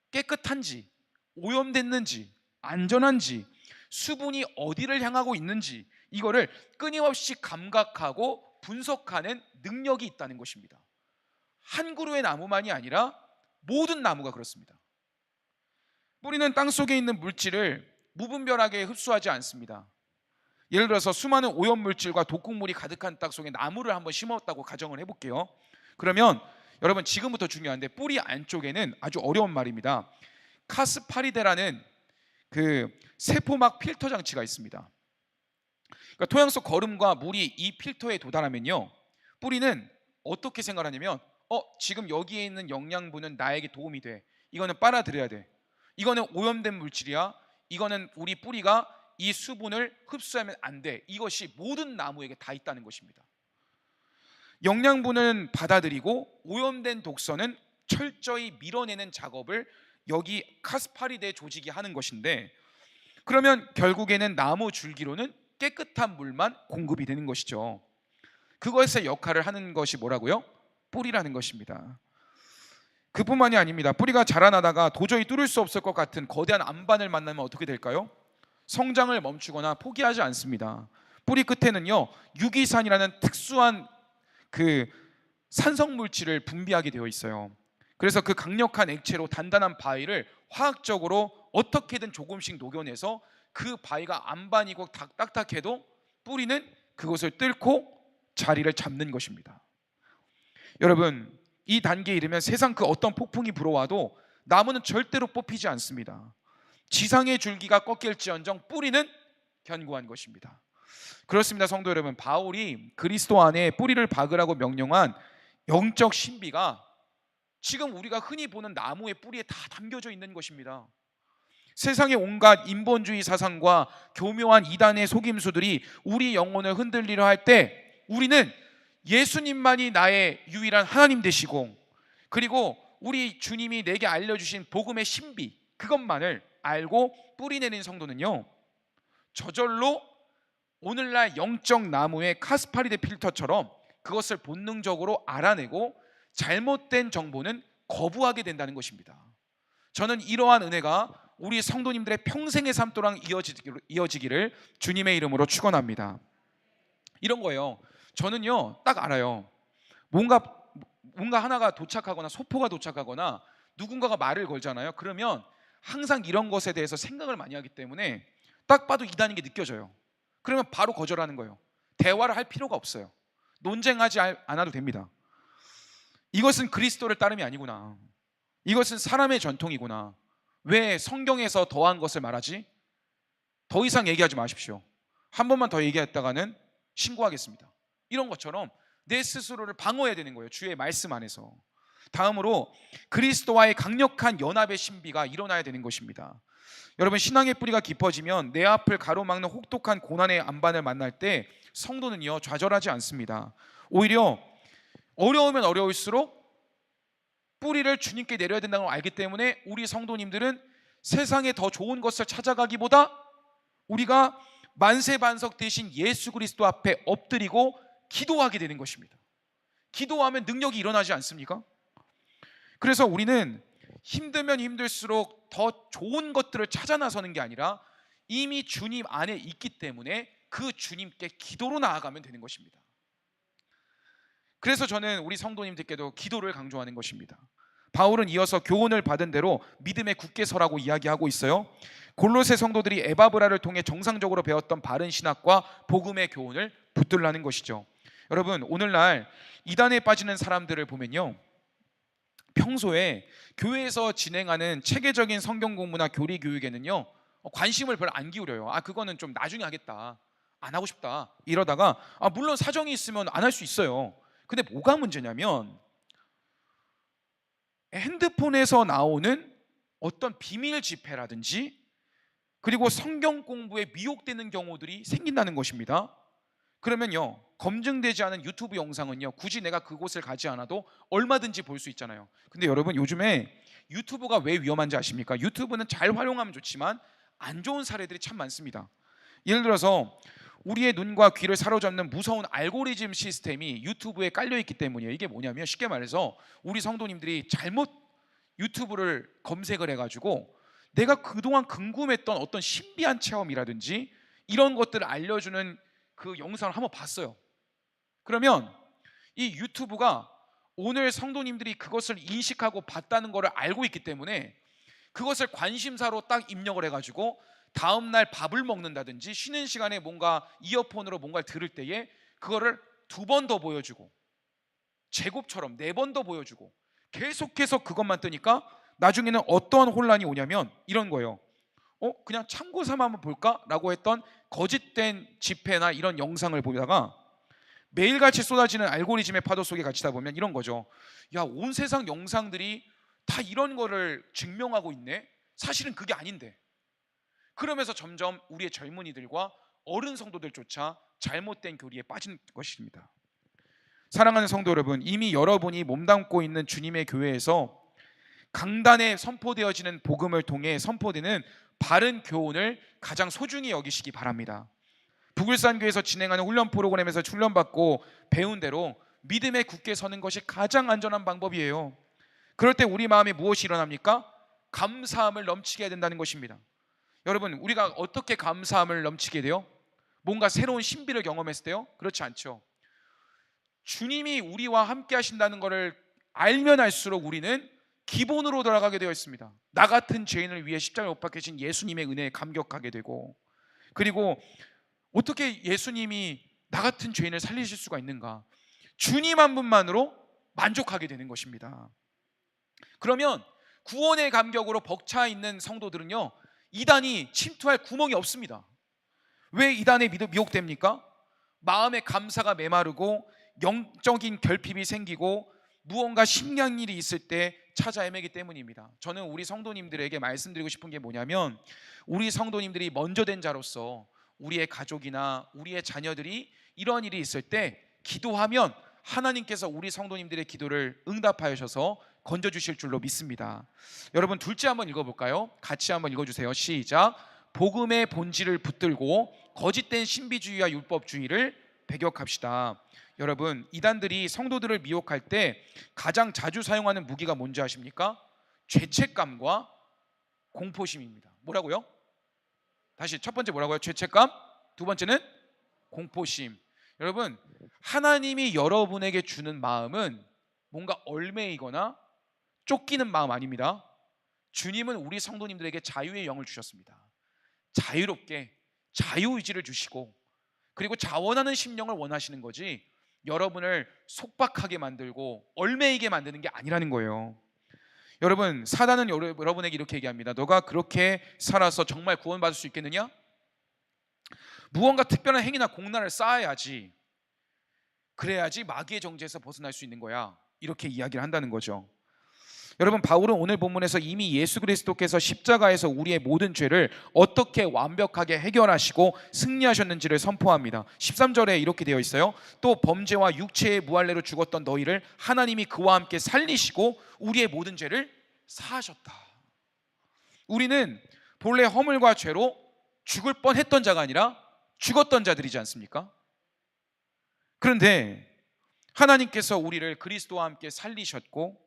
깨끗한지, 오염됐는지, 안전한지, 수분이 어디를 향하고 있는지, 이거를 끊임없이 감각하고 분석하는 능력이 있다는 것입니다. 한 그루의 나무만이 아니라 모든 나무가 그렇습니다. 뿌리는 땅속에 있는 물질을 무분별하게 흡수하지 않습니다. 예를 들어서 수많은 오염물질과 독극물이 가득한 땅 속에 나무를 한번 심었다고 가정을 해볼게요. 그러면 여러분, 지금부터 중요한데, 뿌리 안쪽에는 아주 어려운 말입니다. 카스파리데라는 그 세포막 필터 장치가 있습니다. 그러니까 토양 속 거름과 물이 이 필터에 도달하면요, 뿌리는 어떻게 생각하냐면 지금 여기에 있는 영양분은 나에게 도움이 돼. 이거는 빨아들여야 돼. 이거는 오염된 물질이야. 이거는 우리 뿌리가 이 수분을 흡수하면 안 돼. 이것이 모든 나무에게 다 있다는 것입니다. 영양분은 받아들이고 오염된 독성은 철저히 밀어내는 작업을 여기 카스파리데 조직이 하는 것인데, 그러면 결국에는 나무 줄기로는 깨끗한 물만 공급이 되는 것이죠. 그것의 역할을 하는 것이 뭐라고요? 뿌리라는 것입니다. 그뿐만이 아닙니다. 뿌리가 자라나다가 도저히 뚫을 수 없을 것 같은 거대한 안반을 만나면 어떻게 될까요? 성장을 멈추거나 포기하지 않습니다. 뿌리 끝에는요, 유기산이라는 특수한 그 산성 물질을 분비하게 되어 있어요. 그래서 그 강력한 액체로 단단한 바위를 화학적으로 어떻게든 조금씩 녹여내서 그 바위가 안반이고 딱딱해도 뿌리는 그것을 뚫고 자리를 잡는 것입니다. 여러분, 이 단계에 이르면 세상 그 어떤 폭풍이 불어와도 나무는 절대로 뽑히지 않습니다. 지상의 줄기가 꺾일지언정 뿌리는 견고한 것입니다. 그렇습니다, 성도 여러분. 바울이 그리스도 안에 뿌리를 박으라고 명령한 영적 신비가 지금 우리가 흔히 보는 나무의 뿌리에 다 담겨져 있는 것입니다. 세상의 온갖 인본주의 사상과 교묘한 이단의 속임수들이 우리 영혼을 흔들리려 할 때 우리는 예수님만이 나의 유일한 하나님 되시고, 그리고 우리 주님이 내게 알려주신 복음의 신비, 그것만을 알고 뿌리내는 성도는요, 저절로 오늘날 영적 나무의 카스파리데 필터처럼 그것을 본능적으로 알아내고 잘못된 정보는 거부하게 된다는 것입니다. 저는 이러한 은혜가 우리 성도님들의 평생의 삶 동안 이어지기를 주님의 이름으로 축원합니다. 이런 거예요. 저는요, 딱 알아요. 뭔가 하나가 도착하거나 소포가 도착하거나 누군가가 말을 걸잖아요. 그러면 항상 이런 것에 대해서 생각을 많이 하기 때문에 딱 봐도 이단인 게 느껴져요. 그러면 바로 거절하는 거예요. 대화를 할 필요가 없어요. 논쟁하지 않아도 됩니다. 이것은 그리스도를 따름이 아니구나. 이것은 사람의 전통이구나. 왜 성경에서 더한 것을 말하지? 더 이상 얘기하지 마십시오. 한 번만 더 얘기했다가는 신고하겠습니다. 이런 것처럼 내 스스로를 방어해야 되는 거예요. 주의 말씀 안에서. 다음으로 그리스도와의 강력한 연합의 신비가 일어나야 되는 것입니다. 여러분, 신앙의 뿌리가 깊어지면 내 앞을 가로막는 혹독한 고난의 안반을 만날 때 성도는요, 좌절하지 않습니다. 오히려 어려우면 어려울수록 뿌리를 주님께 내려야 된다는 걸 알기 때문에 우리 성도님들은 세상에 더 좋은 것을 찾아가기보다 우리가 만세반석 대신 예수 그리스도 앞에 엎드리고 기도하게 되는 것입니다. 기도하면 능력이 일어나지 않습니까? 그래서 우리는 힘들면 힘들수록 더 좋은 것들을 찾아 나서는 게 아니라 이미 주님 안에 있기 때문에 그 주님께 기도로 나아가면 되는 것입니다. 그래서 저는 우리 성도님들께도 기도를 강조하는 것입니다. 바울은 이어서 교훈을 받은 대로 믿음에 굳게 서라고 이야기하고 있어요. 골로새 성도들이 에바브라를 통해 정상적으로 배웠던 바른 신학과 복음의 교훈을 붙들라는 것이죠. 여러분, 오늘날 이단에 빠지는 사람들을 보면요, 평소에 교회에서 진행하는 체계적인 성경 공부나 교리 교육에는요, 관심을 별로 안 기울여요. 그거는 좀 나중에 하겠다, 안 하고 싶다 이러다가 물론 사정이 있으면 안 할 수 있어요. 근데 뭐가 문제냐면 핸드폰에서 나오는 어떤 비밀 집회라든지 그리고 성경 공부에 미혹되는 경우들이 생긴다는 것입니다. 그러면요, 검증되지 않은 유튜브 영상은요, 굳이 내가 그곳을 가지 않아도 얼마든지 볼 수 있잖아요. 근데 여러분, 요즘에 유튜브가 왜 위험한지 아십니까? 유튜브는 잘 활용하면 좋지만 안 좋은 사례들이 참 많습니다. 예를 들어서 우리의 눈과 귀를 사로잡는 무서운 알고리즘 시스템이 유튜브에 깔려있기 때문이에요. 이게 뭐냐면, 쉽게 말해서 우리 성도님들이 잘못 유튜브를 검색을 해가지고 내가 그동안 궁금했던 어떤 신비한 체험이라든지 이런 것들을 알려주는 그 영상을 한번 봤어요. 그러면 이 유튜브가 오늘 성도님들이 그것을 인식하고 봤다는 것을 알고 있기 때문에 그것을 관심사로 딱 입력을 해가지고 다음날 밥을 먹는다든지 쉬는 시간에 뭔가 이어폰으로 뭔가를 들을 때에 그거를 2번 더 보여주고 제곱처럼 4번 더 보여주고 계속해서 그것만 뜨니까 나중에는 어떠한 혼란이 오냐면 이런 거예요. 그냥 참고 삼아 한번 볼까? 라고 했던 거짓된 집회나 이런 영상을 보다가 매일같이 쏟아지는 알고리즘의 파도 속에 갇히다 보면 이런 거죠. 야, 온 세상 영상들이 다 이런 거를 증명하고 있네. 사실은 그게 아닌데. 그러면서 점점 우리의 젊은이들과 어른 성도들조차 잘못된 교리에 빠진 것입니다. 사랑하는 성도 여러분, 이미 여러분이 몸담고 있는 주님의 교회에서 강단에 선포되어지는 복음을 통해 선포되는 바른 교훈을 가장 소중히 여기시기 바랍니다. 북울산교에서 진행하는 훈련 프로그램에서 훈련받고 배운 대로 믿음에 굳게 서는 것이 가장 안전한 방법이에요. 그럴 때 우리 마음에 무엇이 일어납니까? 감사함을 넘치게 해야 된다는 것입니다. 여러분, 우리가 어떻게 감사함을 넘치게 돼요? 뭔가 새로운 신비를 경험했을 때요? 그렇지 않죠. 주님이 우리와 함께 하신다는 것을 알면 알수록 우리는 기본으로 돌아가게 되어 있습니다. 나 같은 죄인을 위해 십자가에 못 박히신 예수님의 은혜에 감격하게 되고, 그리고 어떻게 예수님이 나 같은 죄인을 살리실 수가 있는가? 주님 한 분만으로 만족하게 되는 것입니다. 그러면 구원의 감격으로 벅차 있는 성도들은요, 이단이 침투할 구멍이 없습니다. 왜 이단에 미혹됩니까? 마음의 감사가 메마르고 영적인 결핍이 생기고 무언가 신기한 일이 있을 때 찾아 헤매기 때문입니다. 저는 우리 성도님들에게 말씀드리고 싶은 게 뭐냐면, 우리 성도님들이 먼저 된 자로서 우리의 가족이나 우리의 자녀들이 이런 일이 있을 때 기도하면 하나님께서 우리 성도님들의 기도를 응답하셔서 건져주실 줄로 믿습니다. 여러분, 둘째 한번 읽어볼까요? 같이 한번 읽어주세요. 시작. 복음의 본질을 붙들고 거짓된 신비주의와 율법주의를 배격합시다. 여러분, 이단들이 성도들을 미혹할 때 가장 자주 사용하는 무기가 뭔지 아십니까? 죄책감과 공포심입니다. 뭐라고요? 다시, 첫 번째 뭐라고요? 죄책감. 두 번째는 공포심. 여러분, 하나님이 여러분에게 주는 마음은 뭔가 얼매이거나 쫓기는 마음 아닙니다. 주님은 우리 성도님들에게 자유의 영을 주셨습니다. 자유롭게 자유의지를 주시고, 그리고 자원하는 심령을 원하시는 거지 여러분을 속박하게 만들고 얼매이게 만드는 게 아니라는 거예요. 여러분, 사단은 여러분에게 이렇게 얘기합니다. 너가 그렇게 살아서 정말 구원받을 수 있겠느냐? 무언가 특별한 행위나 공란을 쌓아야지, 그래야지 마귀의 정죄에서 벗어날 수 있는 거야, 이렇게 이야기를 한다는 거죠. 여러분, 바울은 오늘 본문에서 이미 예수 그리스도께서 십자가에서 우리의 모든 죄를 어떻게 완벽하게 해결하시고 승리하셨는지를 선포합니다. 13절에 이렇게 되어 있어요. 또 범죄와 육체의 무할례로 죽었던 너희를 하나님이 그와 함께 살리시고 우리의 모든 죄를 사하셨다. 우리는 본래 허물과 죄로 죽을 뻔했던 자가 아니라 죽었던 자들이지 않습니까? 그런데 하나님께서 우리를 그리스도와 함께 살리셨고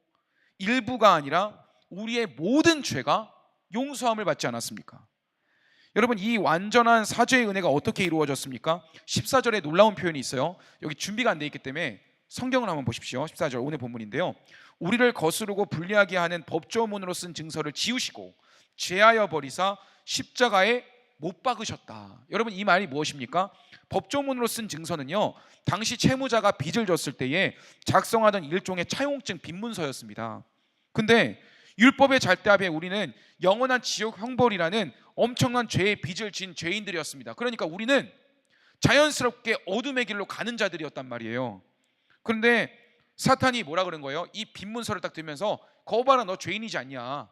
일부가 아니라 우리의 모든 죄가 용서함을 받지 않았습니까? 여러분, 이 완전한 사죄의 은혜가 어떻게 이루어졌습니까? 14절에 놀라운 표현이 있어요. 여기 준비가 안 돼 있기 때문에 성경을 한번 보십시오. 14절 오늘 본문인데요. 우리를 거스르고 불리하게 하는 법조문으로 쓴 증서를 지우시고 제하여 버리사 십자가에 못 박으셨다. 여러분, 이 말이 무엇입니까? 법조문으로 쓴 증서는요, 당시 채무자가 빚을 졌을 때에 작성하던 일종의 차용증 빈문서였습니다. 근데 율법의 잘대함에 우리는 영원한 지옥 형벌이라는 엄청난 죄의 빚을 진 죄인들이었습니다. 그러니까 우리는 자연스럽게 어둠의 길로 가는 자들이었단 말이에요. 그런데 사탄이 뭐라 그런 거예요? 이 빈문서를 딱 들면서 거봐 봐라, 너 죄인이지 않냐,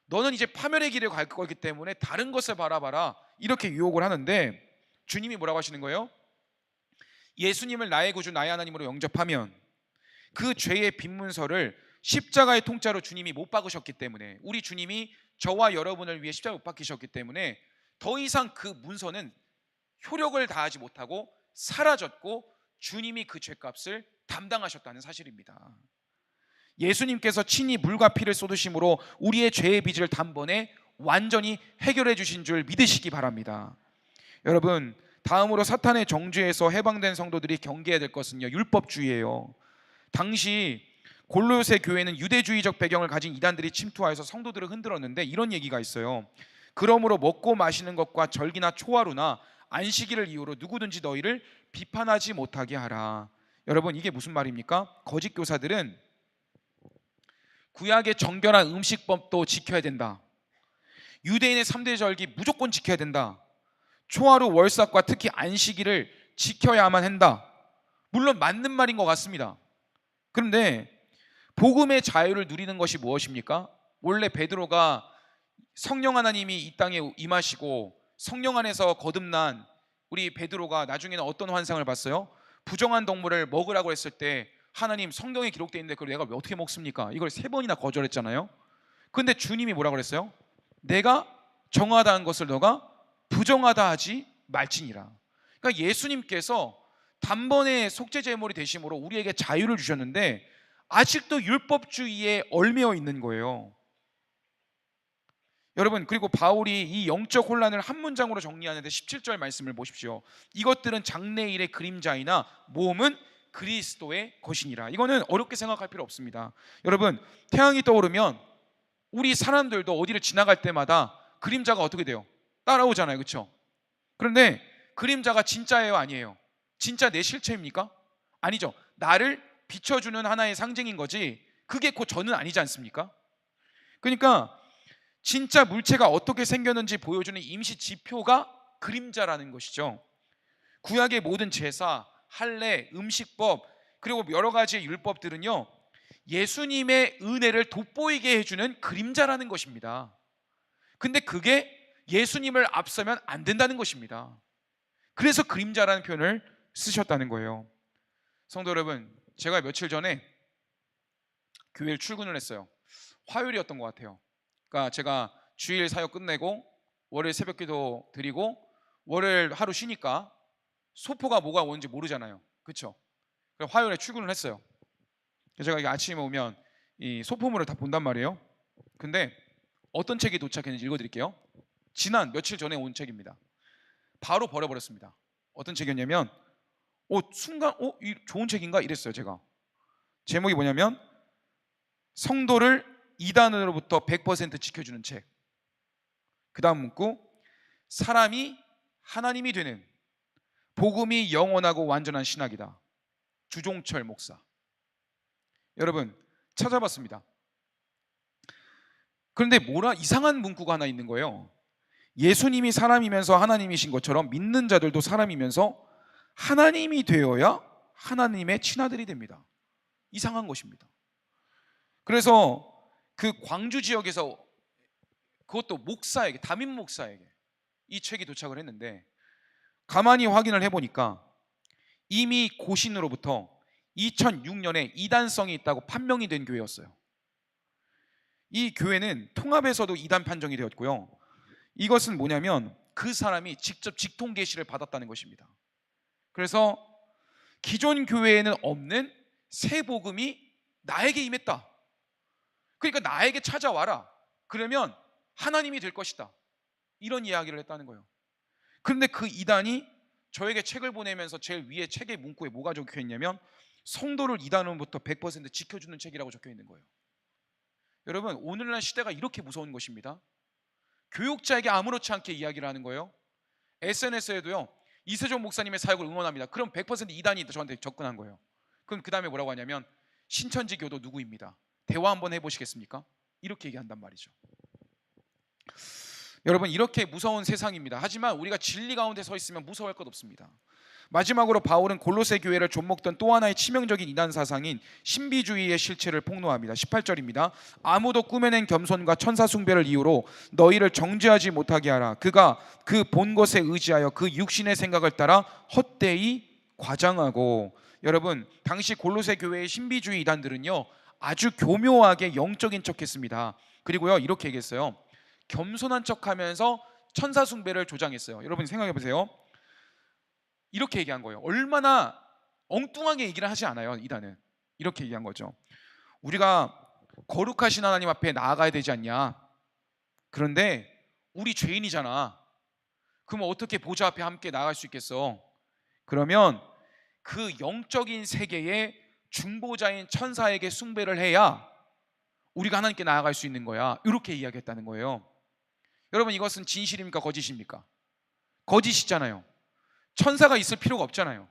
너는 이제 파멸의 길을 갈 거기 때문에 다른 것을 바라봐라, 이렇게 유혹을 하는데 주님이 뭐라고 하시는 거예요? 예수님을 나의 구주 나의 하나님으로 영접하면 그 죄의 빈문서를 십자가의 통짜로 주님이 못 박으셨기 때문에, 우리 주님이 저와 여러분을 위해 십자가에 못 박히셨기 때문에 더 이상 그 문서는 효력을 다하지 못하고 사라졌고 주님이 그 죄값을 담당하셨다는 사실입니다. 예수님께서 친히 물과 피를 쏟으심으로 우리의 죄의 빚을 단번에 완전히 해결해 주신 줄 믿으시기 바랍니다. 여러분, 다음으로 사탄의 정죄에서 해방된 성도들이 경계해야 될 것은요, 율법주의예요. 당시 골로새 교회는 유대주의적 배경을 가진 이단들이 침투하여서 성도들을 흔들었는데 이런 얘기가 있어요. 그러므로 먹고 마시는 것과 절기나 초하루나 안식일을 이유로 누구든지 너희를 비판하지 못하게 하라. 여러분, 이게 무슨 말입니까? 거짓 교사들은 구약의 정결한 음식법도 지켜야 된다, 유대인의 3대 절기 무조건 지켜야 된다, 초하루 월삭과 특히 안식일을 지켜야만 한다, 물론 맞는 말인 것 같습니다. 그런데 복음의 자유를 누리는 것이 무엇입니까? 원래 베드로가 성령 하나님이 이 땅에 임하시고 성령 안에서 거듭난 우리 베드로가 나중에는 어떤 환상을 봤어요? 부정한 동물을 먹으라고 했을 때 하나님, 성경에 기록되어 있는데 그걸 내가 어떻게 먹습니까? 이걸 3번이나 거절했잖아요. 근데 주님이 뭐라고 그랬어요? 내가 정하다 한 것을 너가 부정하다 하지 말지니라. 그러니까 예수님께서 단번에 속죄제물이 되심으로 우리에게 자유를 주셨는데 아직도 율법주의에 얽매여 있는 거예요. 여러분, 그리고 바울이 이 영적 혼란을 한 문장으로 정리하는데 17절 말씀을 보십시오. 이것들은 장래일의 그림자이나 모험은 그리스도의 것이니라. 이거는 어렵게 생각할 필요 없습니다. 여러분, 태양이 떠오르면 우리 사람들도 어디를 지나갈 때마다 그림자가 어떻게 돼요? 따라오잖아요, 그렇죠? 그런데 그림자가 진짜예요, 아니에요? 진짜 내 실체입니까? 아니죠. 나를 비춰주는 하나의 상징인 거지 그게 곧 저는 아니지 않습니까? 그러니까 진짜 물체가 어떻게 생겼는지 보여주는 임시 지표가 그림자라는 것이죠. 구약의 모든 제사, 할례, 음식법, 그리고 여러 가지의 율법들은요, 예수님의 은혜를 돋보이게 해주는 그림자라는 것입니다. 근데 그게 예수님을 앞서면 안 된다는 것입니다. 그래서 그림자라는 표현을 쓰셨다는 거예요. 성도 여러분, 제가 며칠 전에 교회를 출근을 했어요. 화요일이었던 것 같아요. 그러니까 제가 주일 사역 끝내고 월요일 새벽 기도 드리고 월요일 하루 쉬니까 소포가 뭐가 오는지 모르잖아요, 그렇죠? 그래서 화요일에 출근을 했어요. 그래서 제가 아침에 오면 이 소포물을 다 본단 말이에요. 근데 어떤 책이 도착했는지 읽어드릴게요. 지난 며칠 전에 온 책입니다. 바로 버려버렸습니다. 어떤 책이었냐면 순간 이 좋은 책인가 이랬어요. 제가 제목이 뭐냐면 성도를 이단으로부터 100% 지켜주는 책. 그 다음 문구, 사람이 하나님이 되는 복음이 영원하고 완전한 신학이다. 주종철 목사. 여러분, 찾아봤습니다. 그런데 이상한 문구가 하나 있는 거예요. 예수님이 사람이면서 하나님이신 것처럼 믿는 자들도 사람이면서 하나님이 되어야 하나님의 친아들이 됩니다. 이상한 것입니다. 그래서 그 광주 지역에서 그것도 목사에게, 담임 목사에게 이 책이 도착을 했는데 가만히 확인을 해보니까 이미 고신으로부터 2006년에 이단성이 있다고 판명이 된 교회였어요. 이 교회는 통합에서도 이단 판정이 되었고요. 이것은 뭐냐면 그 사람이 직접 직통 계시를 받았다는 것입니다. 그래서 기존 교회에는 없는 새 복음이 나에게 임했다. 그러니까 나에게 찾아와라. 그러면 하나님이 될 것이다. 이런 이야기를 했다는 거예요. 그런데 그 이단이 저에게 책을 보내면서 제일 위에 책의 문구에 뭐가 적혀 있냐면 성도를 이단으로부터 100% 지켜주는 책이라고 적혀 있는 거예요. 여러분, 오늘날 시대가 이렇게 무서운 것입니다. 교육자에게 아무렇지 않게 이야기를 하는 거예요. SNS에도요, 이세종 목사님의 사역을 응원합니다. 그럼 100% 이단이 저한테 접근한 거예요. 그럼 그 다음에 뭐라고 하냐면 신천지 교도 누구입니다. 대화 한번 해보시겠습니까? 이렇게 얘기한단 말이죠. 여러분, 이렇게 무서운 세상입니다. 하지만 우리가 진리 가운데 서 있으면 무서워할 것 없습니다. 마지막으로 바울은 골로새 교회를 좀먹던 또 하나의 치명적인 이단 사상인 신비주의의 실체를 폭로합니다. 18절입니다. 아무도 꾸며낸 겸손과 천사 숭배를 이유로 너희를 정죄하지 못하게 하라. 그가 그 본 것에 의지하여 그 육신의 생각을 따라 헛되이 과장하고. 여러분, 당시 골로새 교회의 신비주의 이단들은요, 아주 교묘하게 영적인 척했습니다. 그리고요, 이렇게 얘기했어요. 겸손한 척하면서 천사 숭배를 조장했어요. 여러분 생각해 보세요. 이렇게 얘기한 거예요. 얼마나 엉뚱하게 얘기를 하지 않아요, 이단은. 이렇게 얘기한 거죠. 우리가 거룩하신 하나님 앞에 나아가야 되지 않냐. 그런데 우리 죄인이잖아. 그럼 어떻게 보좌 앞에 함께 나아갈 수 있겠어? 그러면 그 영적인 세계의 중보자인 천사에게 숭배를 해야 우리가 하나님께 나아갈 수 있는 거야. 이렇게 이야기했다는 거예요. 여러분, 이것은 진실입니까? 거짓입니까? 거짓이잖아요. 천사가 있을 필요가 없잖아요.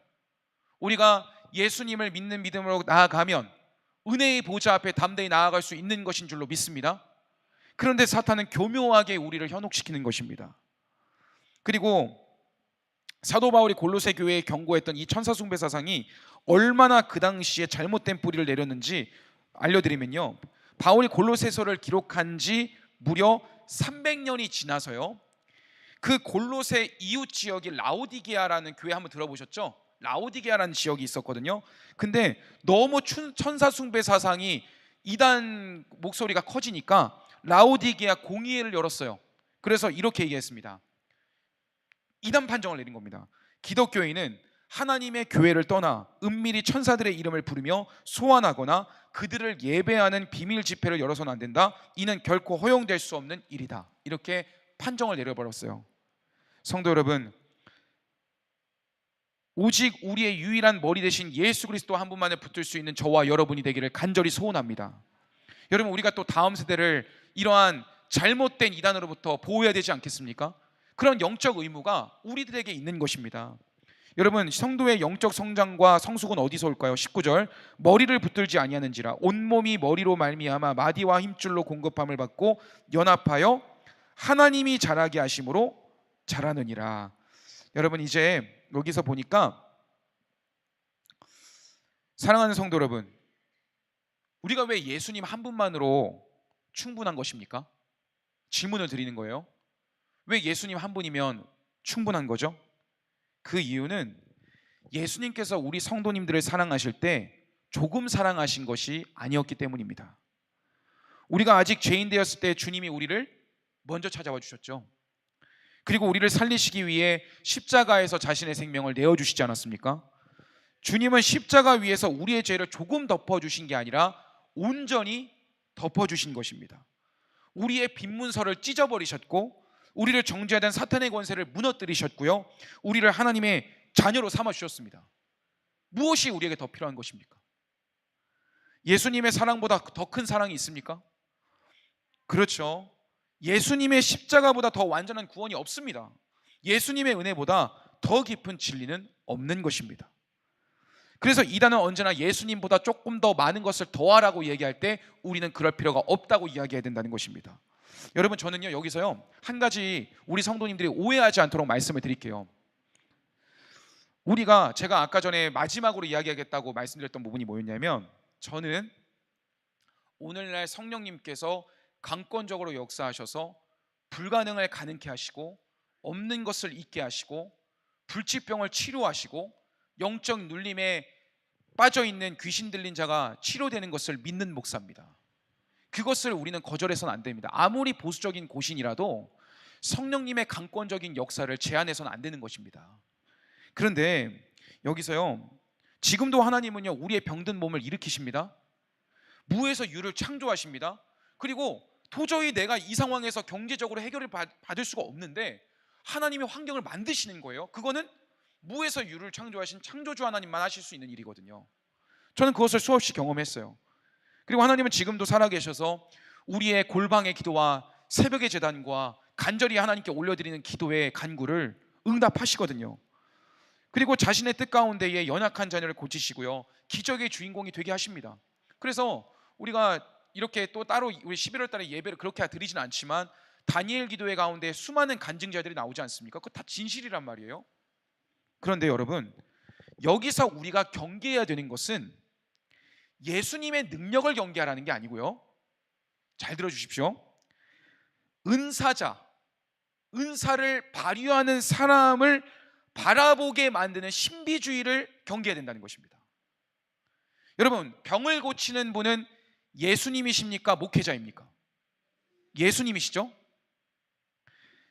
우리가 예수님을 믿는 믿음으로 나아가면 은혜의 보좌 앞에 담대히 나아갈 수 있는 것인 줄로 믿습니다. 그런데 사탄은 교묘하게 우리를 현혹시키는 것입니다. 그리고 사도 바울이 골로새 교회에 경고했던 이 천사숭배 사상이 얼마나 그 당시에 잘못된 뿌리를 내렸는지 알려드리면요, 바울이 골로새서를 기록한 지 무려 300년이 지나서요, 그 골로새 이웃 지역이 라오디게아라는 교회 한번 들어보셨죠? 라오디게아라는 지역이 있었거든요. 근데 너무 천사숭배 사상이 이단 목소리가 커지니까 라오디게아 공의회를 열었어요. 그래서 이렇게 얘기했습니다. 이단 판정을 내린 겁니다. 기독교인은 하나님의 교회를 떠나 은밀히 천사들의 이름을 부르며 소환하거나 그들을 예배하는 비밀 집회를 열어서는 안 된다. 이는 결코 허용될 수 없는 일이다. 이렇게 판정을 내려버렸어요. 성도 여러분, 오직 우리의 유일한 머리 대신 예수 그리스도 한 분만에 붙들 수 있는 저와 여러분이 되기를 간절히 소원합니다. 여러분, 우리가 또 다음 세대를 이러한 잘못된 이단으로부터 보호해야 되지 않겠습니까? 그런 영적 의무가 우리들에게 있는 것입니다. 여러분, 성도의 영적 성장과 성숙은 어디서 올까요? 19절, 머리를 붙들지 아니하는지라 온몸이 머리로 말미암아 마디와 힘줄로 공급함을 받고 연합하여 하나님이 자라게 하심으로 자라느니라. 여러분, 이제 여기서 보니까 사랑하는 성도 여러분, 우리가 왜 예수님 한 분만으로 충분한 것입니까? 질문을 드리는 거예요. 왜 예수님 한 분이면 충분한 거죠? 그 이유는 예수님께서 우리 성도님들을 사랑하실 때 조금 사랑하신 것이 아니었기 때문입니다. 우리가 아직 죄인 되었을 때 주님이 우리를 먼저 찾아와 주셨죠. 그리고 우리를 살리시기 위해 십자가에서 자신의 생명을 내어주시지 않았습니까? 주님은 십자가 위에서 우리의 죄를 조금 덮어주신 게 아니라 온전히 덮어주신 것입니다. 우리의 빈문서를 찢어버리셨고 우리를 정죄하던 사탄의 권세를 무너뜨리셨고요, 우리를 하나님의 자녀로 삼아주셨습니다. 무엇이 우리에게 더 필요한 것입니까? 예수님의 사랑보다 더 큰 사랑이 있습니까? 그렇죠. 예수님의 십자가보다 더 완전한 구원이 없습니다. 예수님의 은혜보다 더 깊은 진리는 없는 것입니다. 그래서 이단은 언제나 예수님보다 조금 더 많은 것을 더하라고 얘기할 때 우리는 그럴 필요가 없다고 이야기해야 된다는 것입니다. 여러분, 저는요 여기서요 한 가지 우리 성도님들이 오해하지 않도록 말씀을 드릴게요. 제가 아까 전에 마지막으로 이야기하겠다고 말씀드렸던 부분이 뭐였냐면, 저는 오늘날 성령님께서 강권적으로 역사하셔서 불가능을 가능케 하시고 없는 것을 있게 하시고 불치병을 치료하시고 영적 눌림에 빠져있는 귀신 들린 자가 치료되는 것을 믿는 목사입니다. 그것을 우리는 거절해서는 안 됩니다. 아무리 보수적인 고신이라도 성령님의 강권적인 역사를 제한해서는 안 되는 것입니다. 그런데 여기서요, 지금도 하나님은요 우리의 병든 몸을 일으키십니다. 무에서 유를 창조하십니다. 그리고 도저히 내가 이 상황에서 경제적으로 해결을 받을 수가 없는데 하나님의 환경을 만드시는 거예요. 그거는 무에서 유를 창조하신 창조주 하나님만 하실 수 있는 일이거든요. 저는 그것을 수없이 경험했어요. 그리고 하나님은 지금도 살아계셔서 우리의 골방의 기도와 새벽의 제단과 간절히 하나님께 올려드리는 기도의 간구를 응답하시거든요. 그리고 자신의 뜻 가운데에 연약한 자녀를 고치시고요, 기적의 주인공이 되게 하십니다. 그래서 우리가 이렇게 또 따로 우리 11월 달에 예배를 그렇게 드리지는 않지만 다니엘 기도회 가운데 수많은 간증자들이 나오지 않습니까? 그거 다 진실이란 말이에요. 그런데 여러분, 여기서 우리가 경계해야 되는 것은 예수님의 능력을 경계하라는 게 아니고요, 잘 들어주십시오, 은사를 발휘하는 사람을 바라보게 만드는 신비주의를 경계해야 된다는 것입니다. 여러분, 병을 고치는 분은 예수님이십니까? 목회자입니까? 예수님이시죠?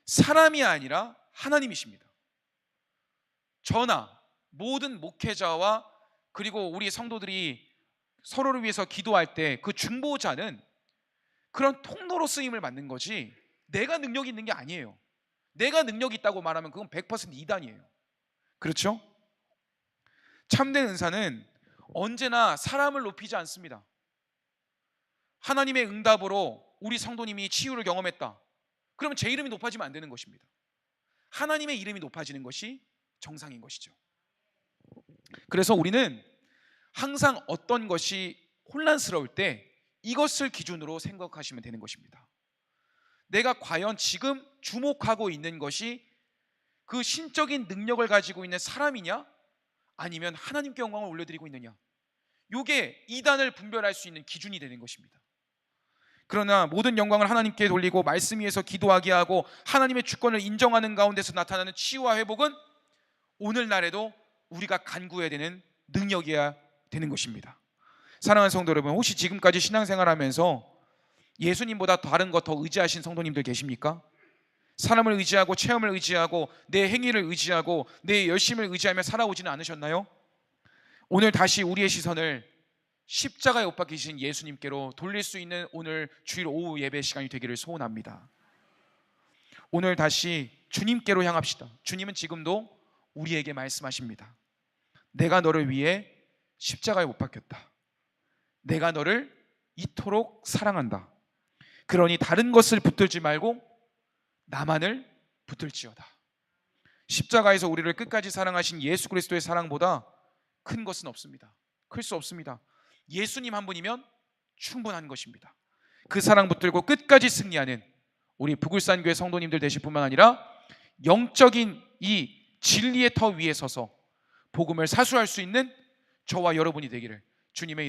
사람이 아니라 하나님이십니다. 저나 모든 목회자와 그리고 우리 성도들이 서로를 위해서 기도할 때 그 중보자는 그런 통로로 쓰임을 받는 거지 내가 능력이 있는 게 아니에요. 내가 능력이 있다고 말하면 그건 100% 이단이에요. 그렇죠? 참된 은사는 언제나 사람을 높이지 않습니다. 하나님의 응답으로 우리 성도님이 치유를 경험했다, 그러면 제 이름이 높아지면 안 되는 것입니다. 하나님의 이름이 높아지는 것이 정상인 것이죠. 그래서 우리는 항상 어떤 것이 혼란스러울 때 이것을 기준으로 생각하시면 되는 것입니다. 내가 과연 지금 주목하고 있는 것이 그 신적인 능력을 가지고 있는 사람이냐, 아니면 하나님께 영광을 올려드리고 있느냐, 이게 이단을 분별할 수 있는 기준이 되는 것입니다. 그러나 모든 영광을 하나님께 돌리고 말씀 위에서 기도하게 하고 하나님의 주권을 인정하는 가운데서 나타나는 치유와 회복은 오늘날에도 우리가 간구해야 되는 능력이어야 되는 것입니다. 사랑하는 성도 여러분, 혹시 지금까지 신앙생활하면서 예수님보다 다른 것 더 의지하신 성도님들 계십니까? 사람을 의지하고 체험을 의지하고 내 행위를 의지하고 내 열심을 의지하며 살아오지는 않으셨나요? 오늘 다시 우리의 시선을 십자가에 못 박히신 예수님께로 돌릴 수 있는 오늘 주일 오후 예배 시간이 되기를 소원합니다. 오늘 다시 주님께로 향합시다. 주님은 지금도 우리에게 말씀하십니다. 내가 너를 위해 십자가에 못 박혔다. 내가 너를 이토록 사랑한다. 그러니 다른 것을 붙들지 말고 나만을 붙들지어다. 십자가에서 우리를 끝까지 사랑하신 예수 그리스도의 사랑보다 큰 것은 없습니다. 클 수 없습니다. 예수님 한 분이면 충분한 것입니다. 그 사랑 붙들고 끝까지 승리하는 우리 부굴산교회 성도님들 되실 뿐만 아니라 영적인 이 진리의 터 위에 서서 복음을 사수할 수 있는 저와 여러분이 되기를 주님의